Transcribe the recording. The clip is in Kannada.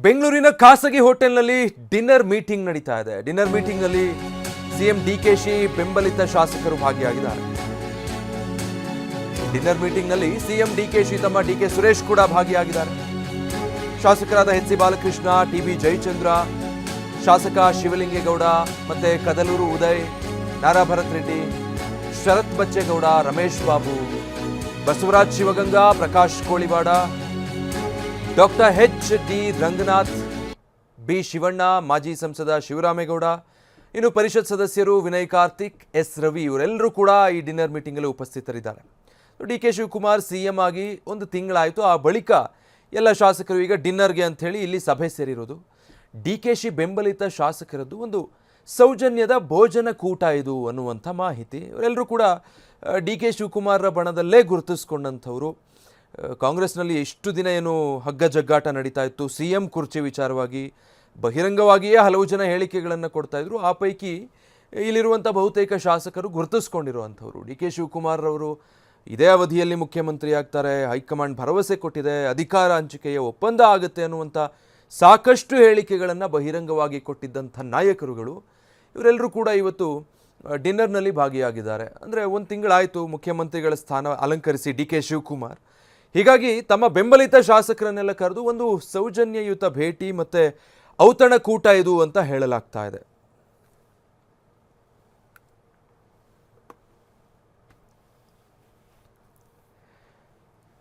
ಬೆಂಗಳೂರಿನ ಖಾಸಗಿ ಹೋಟೆಲ್ನಲ್ಲಿ ಡಿನ್ನರ್ ಮೀಟಿಂಗ್ ನಡೀತಾ ಇದೆ. ಡಿನ್ನರ್ ಮೀಟಿಂಗ್ನಲ್ಲಿ ಸಿಎಂ ಡಿಕೆಶಿ ಬೆಂಬಲಿತ ಶಾಸಕರು ಭಾಗಿಯಾಗಿದ್ದಾರೆ. ಡಿನ್ನರ್ ಮೀಟಿಂಗ್ನಲ್ಲಿ ಸಿಎಂ ಡಿಕೆಶಿ ತಮ್ಮ ಡಿಕೆ ಸುರೇಶ್ ಕೂಡ ಭಾಗಿಯಾಗಿದ್ದಾರೆ. ಶಾಸಕರಾದ H C Balakrishna, T B Jayachandra, ಶಾಸಕ ಶಿವಲಿಂಗೇಗೌಡ, ಮತ್ತೆ Kadalur Uday, Nara Bharath Reddy, Sharath Bachegowda, Ramesh Babu, Basavaraj Shivaganga, Prakash Koliwad, doctor H D Ranganath, B Shivanna, ಮಾಜಿ ಸಂಸದ ಶಿವರಾಮೇಗೌಡ, ಇನ್ನು ಪರಿಷತ್ ಸದಸ್ಯರು ವಿನಯ್ ಕಾರ್ತಿಕ್, ಎಸ್ ರವಿ ಇವರೆಲ್ಲರೂ ಕೂಡ ಈ ಡಿನ್ನರ್ ಮೀಟಿಂಗಲ್ಲಿ ಉಪಸ್ಥಿತರಿದ್ದಾರೆ. ಡಿ ಕೆ ಶಿವಕುಮಾರ್ ಸಿಎಂ ಆಗಿ ಒಂದು ತಿಂಗಳಾಯಿತು. ಆ ಬಳಿಕ ಎಲ್ಲ ಶಾಸಕರು ಈಗ ಡಿನ್ನರ್ಗೆ ಅಂಥೇಳಿ ಇಲ್ಲಿ ಸಭೆ ಸೇರಿರೋದು. ಡಿ ಕೆ ಶಿ ಬೆಂಬಲಿತ ಶಾಸಕರದ್ದು ಒಂದು ಸೌಜನ್ಯದ ಭೋಜನ ಕೂಟ ಇದು ಅನ್ನುವಂಥ ಮಾಹಿತಿ. ಇವರೆಲ್ಲರೂ ಕೂಡ ಡಿ ಕೆ ಶಿವಕುಮಾರರ ಬಣದಲ್ಲೇ ಗುರುತಿಸ್ಕೊಂಡಂಥವ್ರು. ಕಾಂಗ್ರೆಸ್ನಲ್ಲಿ ಎಷ್ಟು ದಿನ ಏನು ಹಗ್ಗ ಜಗ್ಗಾಟ ನಡೀತಾ ಇತ್ತು, ಸಿ ಎಂ ಕುರ್ಚಿ ವಿಚಾರವಾಗಿ ಬಹಿರಂಗವಾಗಿಯೇ ಹಲವು ಜನ ಹೇಳಿಕೆಗಳನ್ನು ಕೊಡ್ತಾ ಇದ್ರು. ಆ ಪೈಕಿ ಇಲ್ಲಿರುವಂಥ ಬಹುತೇಕ ಶಾಸಕರು ಗುರುತಿಸ್ಕೊಂಡಿರುವಂಥವ್ರು. ಡಿ ಕೆ ಶಿವಕುಮಾರ್ರವರು ಇದೇ ಅವಧಿಯಲ್ಲಿ ಮುಖ್ಯಮಂತ್ರಿ ಆಗ್ತಾರೆ, ಹೈಕಮಾಂಡ್ ಭರವಸೆ ಕೊಟ್ಟಿದೆ, ಅಧಿಕಾರ ಹಂಚಿಕೆಯ ಒಪ್ಪಂದ ಆಗುತ್ತೆ ಅನ್ನುವಂಥ ಸಾಕಷ್ಟು ಹೇಳಿಕೆಗಳನ್ನು ಬಹಿರಂಗವಾಗಿ ಕೊಟ್ಟಿದ್ದಂಥ ನಾಯಕರುಗಳು ಇವರೆಲ್ಲರೂ ಕೂಡ ಇವತ್ತು ಡಿನ್ನರ್ನಲ್ಲಿ ಭಾಗಿಯಾಗಿದ್ದಾರೆ. ಅಂದರೆ ಒಂದು ತಿಂಗಳಾಯಿತು ಮುಖ್ಯಮಂತ್ರಿಗಳ ಸ್ಥಾನ ಅಲಂಕರಿಸಿ ಡಿ ಕೆ ಶಿವಕುಮಾರ್. ಹೀಗಾಗಿ ತಮ್ಮ ಬೆಂಬಲಿತ ಶಾಸಕರನ್ನೆಲ್ಲ ಕರೆದು ಒಂದು ಸೌಜನ್ಯಯುತ ಭೇಟಿ ಮತ್ತು ಔತಣ ಕೂಟ ಇದು ಅಂತ ಹೇಳಲಾಗ್ತಾ ಇದೆ.